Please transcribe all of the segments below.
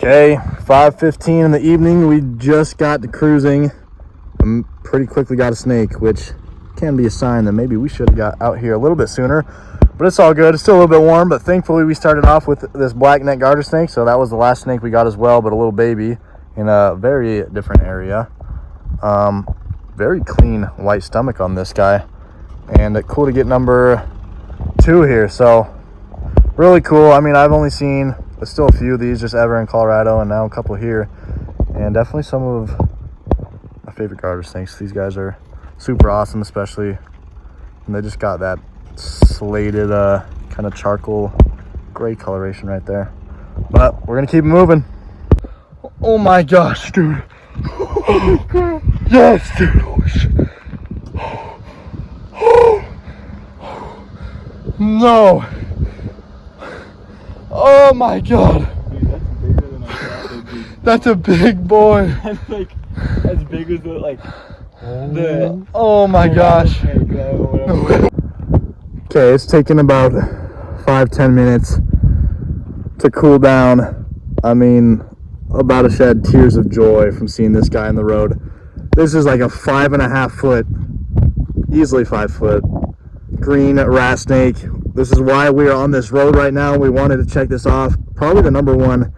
Okay, 5:15 in the evening. We just got to cruising. Pretty quickly got a snake, which can be a sign that maybe we should have got out here a little bit sooner. But it's all good. It's still a little bit warm, but thankfully we started off with this black neck garter snake. So that was the last snake we got as well, but a little baby in a very different area. Very clean white stomach on this guy. And cool to get number 2 here. So really cool. I mean, I've only seen still a few of these just ever in Colorado, and now a couple here, and definitely some of my favorite garter snakes. These guys are super awesome, especially and they just got that slated kind of charcoal gray coloration right there. But we're gonna keep moving. Oh my gosh, dude. Yes, dude. Holy shit. No. Oh my god. Dude, that's bigger than I thought it'd be. That's a big boy. That's like as big as the oh my gosh. Okay, it's taken about 5-10 minutes to cool down. I mean, about to shed tears of joy from seeing this guy on the road. This is like a 5.5 foot, easily 5 foot, green rat snake. This is why we are on this road right now. We wanted to check this off. Probably the number 1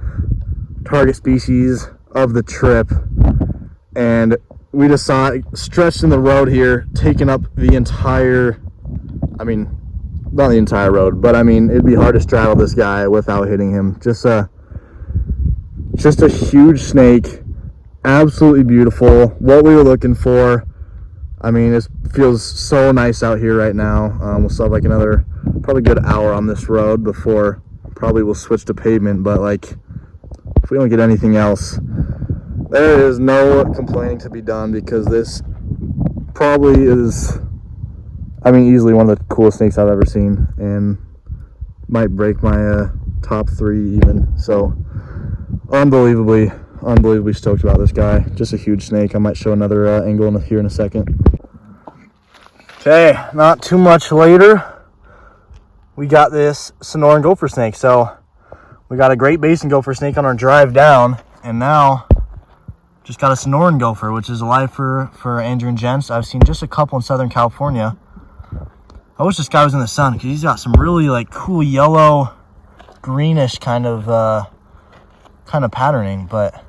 target species of the trip. And we just saw it stretched in the road here, taking up the entire, I mean, not the entire road, but I mean, it'd be hard to straddle this guy without hitting him. Just a huge snake. Absolutely beautiful. What we were looking for. I mean, it feels so nice out here right now. We'll still have like another probably good hour on this road before probably we'll switch to pavement. But like, if we don't get anything else, there is no complaining to be done, because this probably is, I mean, easily one of the coolest snakes I've ever seen, and might break my top 3 even. So unbelievably stoked about this guy. Just a huge snake. I might show another angle here in a second. Okay, not too much later, we got this Sonoran gopher snake. So we got a Great Basin gopher snake on our drive down, and now just got a Sonoran gopher, which is a lifer for Andrew and Jens. I've seen just a couple in Southern California. I wish this guy was in the sun, because he's got some really like cool yellow, greenish kind of patterning, but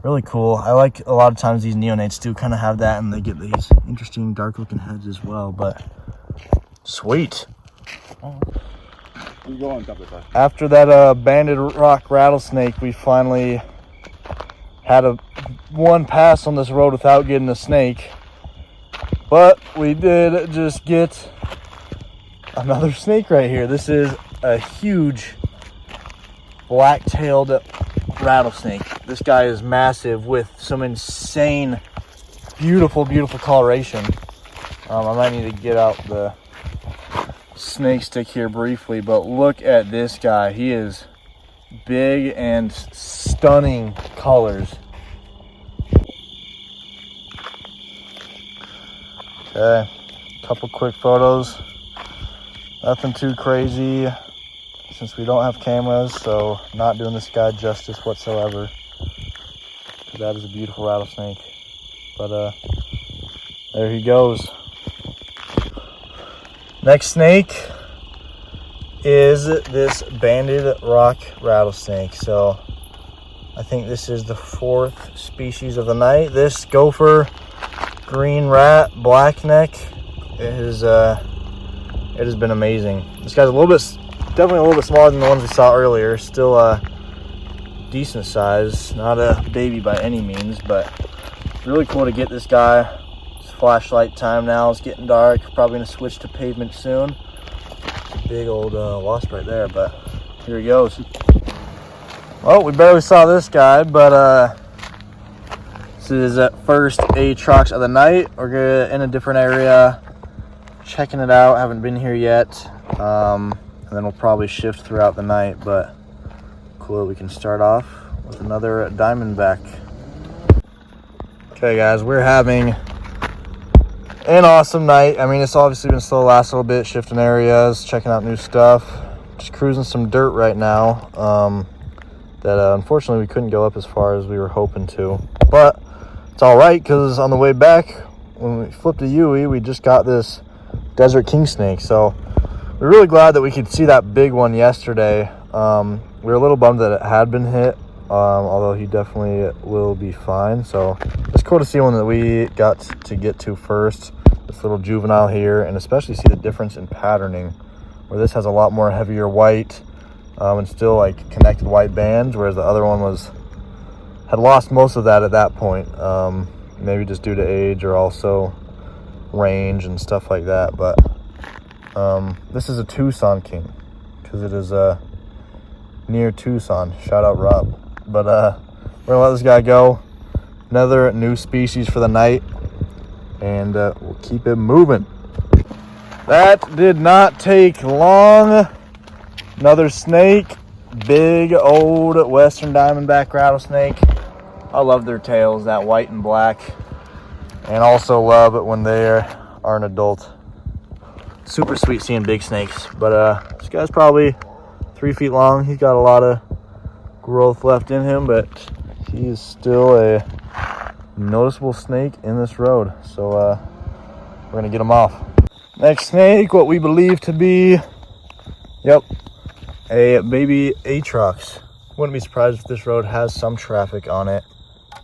really cool. I like a lot of times these neonates do kind of have that, and they get these interesting dark looking heads as well. But sweet. You go on top of that. After that banded rock rattlesnake, we finally had one pass on this road without getting a snake, but we did just get another snake right here. This is a huge black-tailed rattlesnake. This guy is massive with some insane, beautiful coloration. I might need to get out the snake stick here briefly, but look at this guy. He is big and stunning colors. Okay, couple quick photos. Nothing too crazy, since we don't have cameras, so not doing this guy justice whatsoever. That is a beautiful rattlesnake. But there he goes. Next snake is this banded rock rattlesnake. So I think this is the 4th species of the night. This gopher green rat black neck, it has been amazing. This guy's definitely a little bit smaller than the ones we saw earlier. Still decent size, not a baby by any means, but really cool to get this guy. It's flashlight time now. It's getting dark. Probably gonna switch to pavement soon. It's a big old wasp right there, but here he goes. Well, we barely saw this guy, but this is first Atrox of the night. We're in a different area, checking it out. Haven't been here yet, and then we'll probably shift throughout the night. But cool that we can start off with another diamondback. Okay guys, we're having an awesome night. I mean, it's obviously been slow the last little bit, shifting areas, checking out new stuff, just cruising some dirt right now. that unfortunately we couldn't go up as far as we were hoping to. But it's all right, because on the way back, when we flipped a Yui, we just got this desert king snake. So we're really glad that we could see that big one yesterday. We were a little bummed that it had been hit, although he definitely will be fine. So it's cool to see one that we got to get to first, this little juvenile here, and especially see the difference in patterning, where this has a lot more heavier white and still like connected white bands, whereas the other one had lost most of that at that point, maybe just due to age or also range and stuff like that. But this is a Tucson king, because it is near Tucson. Shout out Rob. But we're gonna let this guy go. Another new species for the night, and we'll keep it moving. That did not take long. Another snake, big old western diamondback rattlesnake. I love their tails, that white and black, and also love it when they are an adult. Super sweet seeing big snakes. But this guy's probably 3 feet long. He's got a lot of growth left in him, but he is still a noticeable snake in this road. So we're gonna get him off. Next snake, what we believe to be, yep, a baby Atrox. Wouldn't be surprised if this road has some traffic on it,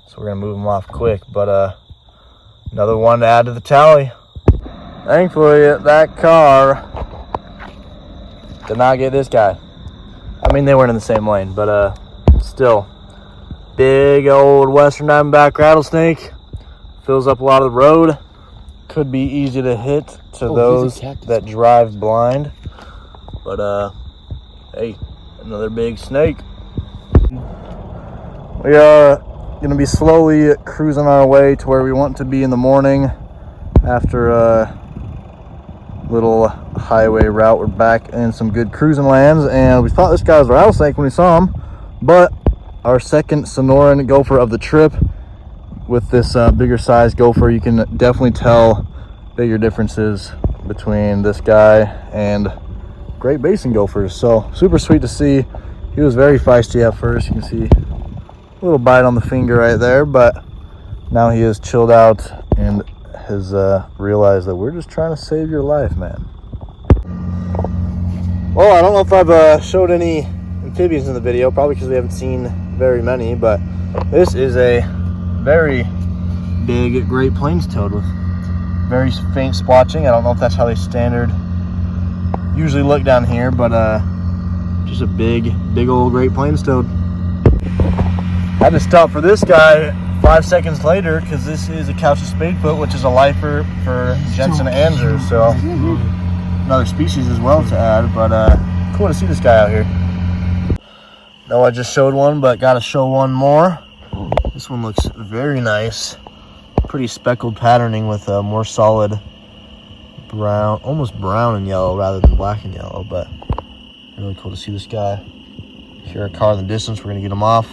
so we're gonna move him off quick. But another one to add to the tally. Thankfully, that car did not get this guy. I mean, they weren't in the same lane, but still, big old western diamondback rattlesnake. Fills up a lot of the road. Could be easy to hit to those that drive blind. But hey, another big snake. We are gonna be slowly cruising our way to where we want to be in the morning. After a little highway route, we're back in some good cruising lands, and we thought this guy was a rattlesnake when we saw him, but our second Sonoran gopher of the trip. With this bigger size gopher, you can definitely tell bigger differences between this guy and Great Basin gophers. So super sweet to see. He was very feisty at first. You can see a little bite on the finger right there, but now he is chilled out and has realized that we're just trying to save your life, man. Well, I don't know if I've showed any amphibians in the video, probably because we haven't seen very many, but this is a very big Great Plains toad with very faint splotching. I don't know if that's how they usually look down here, but just a big old Great Plains toad. Had to stop for this guy 5 seconds later, because this is a Couch's spadefoot, which is a lifer for Jensen Andrews, so another species as well to add. But cool to see this guy out here. No, I just showed one, but gotta show one more. This one looks very nice. Pretty speckled patterning with a more solid brown, almost brown and yellow rather than black and yellow, but really cool to see this guy. Hear a car in the distance, we're gonna get him off.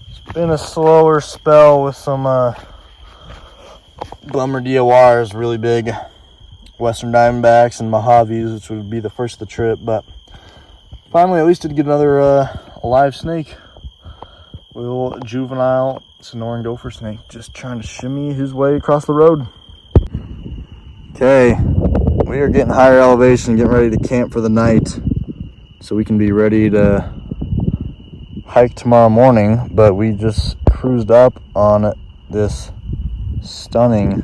It's been a slower spell with some bummer DORs, really big western diamondbacks and Mojaves, which would be the first of the trip, but finally at least did get another live snake. Little juvenile Sonoran gopher snake just trying to shimmy his way across the road. Okay, we are getting higher elevation, getting ready to camp for the night so we can be ready to hike tomorrow morning, but we just cruised up on this stunning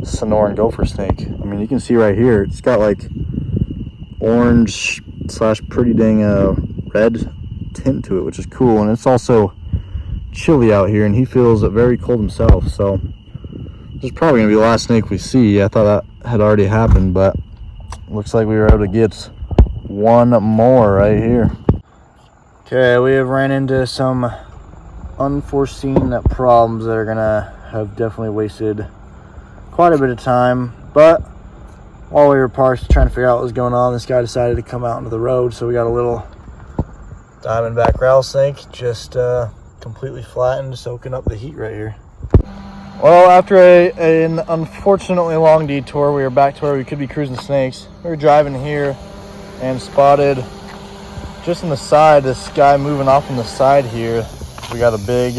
Sonoran gopher snake. I mean, you can see right here, it's got like orange / pretty dang red tint to it, which is cool, and it's also chilly out here and he feels very cold himself, so this is probably gonna be the last snake we see. I thought that had already happened, but looks like we were able to get one more right here. Okay, we have ran into some unforeseen problems that are gonna have definitely wasted quite a bit of time, but while we were parked trying to figure out what was going on, this guy decided to come out into the road, so we got a little diamondback rattlesnake just completely flattened, soaking up the heat right here. Well, after an unfortunately long detour, we are back to where we could be cruising snakes. We were driving here and spotted just on the side, this guy moving off on the side here, we got a big,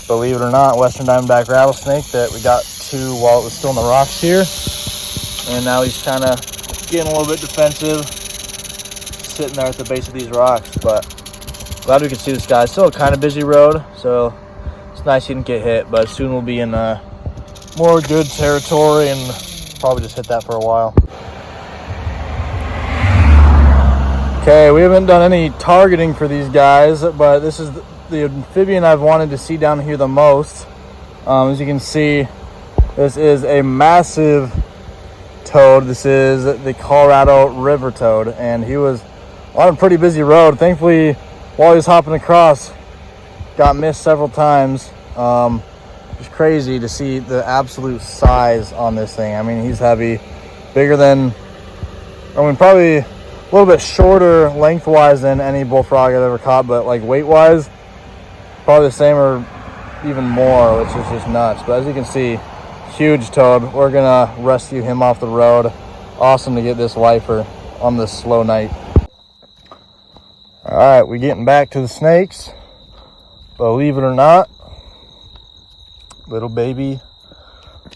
believe it or not, Western Diamondback rattlesnake that we got to while it was still in the rocks here. And now he's kind of getting a little bit defensive, sitting there at the base of these rocks. But glad we can see this guy. It's still a kind of busy road, so it's nice he didn't get hit. But soon we'll be in more good territory and probably just hit that for a while. Okay, we haven't done any targeting for these guys, but this is the amphibian I've wanted to see down here the most. As you can see, this is a massive toad. This is the Colorado river toad, and he was on a pretty busy road. Thankfully, while he was hopping across, got missed several times. It's crazy to see the absolute size on this thing. I mean, he's heavy, bigger than, I mean, probably a little bit shorter lengthwise than any bullfrog I've ever caught, but like weight-wise, probably the same or even more, which is just nuts. But as you can see, huge toad. We're gonna rescue him off the road. Awesome to get this lifer on this slow night. All right, we're getting back to the snakes. Believe it or not, little baby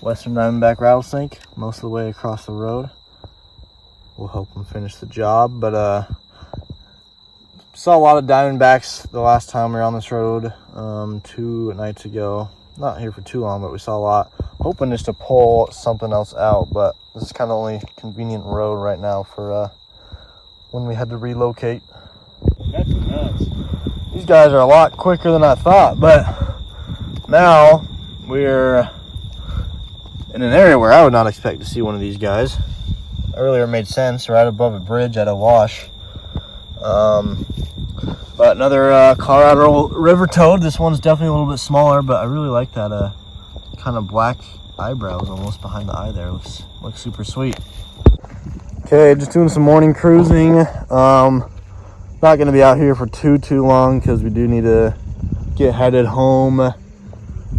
Western Diamondback rattlesnake most of the way across the road. We'll help him finish the job. But saw a lot of diamondbacks the last time we were on this road 2 nights ago. Not here for too long, but we saw a lot. Hoping just to pull something else out, but this is kind of only convenient road right now for when we had to relocate. That's nuts. These guys are a lot quicker than I thought, but now we're in an area where I would not expect to see one of these guys. Earlier made sense, right above a bridge at a wash. But another Colorado river toad. This one's definitely a little bit smaller, but I really like that kind of black eyebrows almost behind the eye there. Looks super sweet. Okay, just doing some morning cruising. Not going to be out here for too long because we do need to get headed home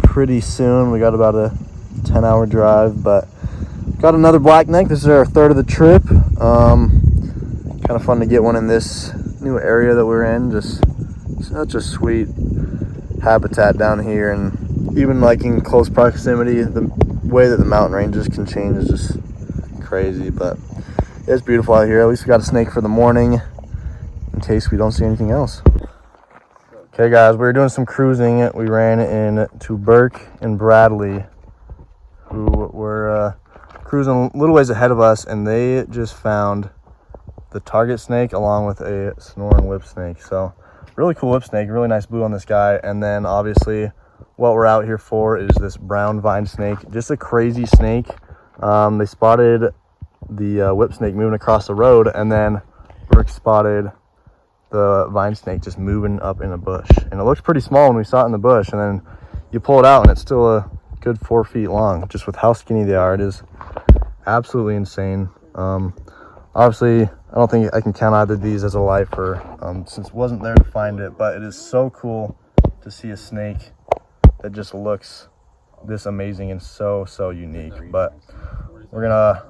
pretty soon. We got about a 10-hour drive, but got another blackneck. This is our third of the trip. Kind of fun to get one in this new area that we're in. Just such a sweet habitat down here, and even like in close proximity, the way that the mountain ranges can change is just crazy. But it's beautiful out here. At least we got a snake for the morning in case we don't see anything else. Okay guys, we were doing some cruising. We ran into Burke and Bradley, who were cruising a little ways ahead of us, and they just found the target snake along with a snoring whip snake. So really cool whip snake, really nice blue on this guy. And then obviously what we're out here for is this brown vine snake, just a crazy snake. They spotted the whip snake moving across the road, and then Burke spotted the vine snake just moving up in a bush, and it looks pretty small when we saw it in the bush, and then you pull it out and it's still a good 4 feet long. Just with how skinny they are, it is absolutely insane. Obviously I don't think I can count either of these as a lifer, since it wasn't there to find it, but it is so cool to see a snake that just looks this amazing and so unique. But we're gonna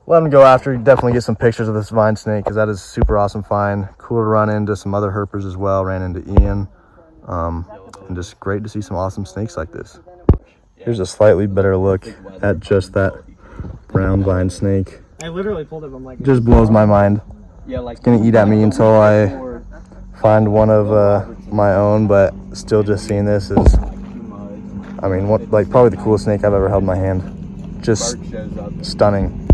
let him go after. Definitely get some pictures of this vine snake, because that is super awesome find. Cool to run into some other herpers as well. Ran into Ian, and just great to see some awesome snakes like this. Here's a slightly better look at just that brown vine snake. I literally pulled it. I'm like, just blows my mind. Yeah, like it's gonna eat at me until I find one of my own. But still, just seeing this is, I mean, what, like probably the coolest snake I've ever held in my hand. Just stunning.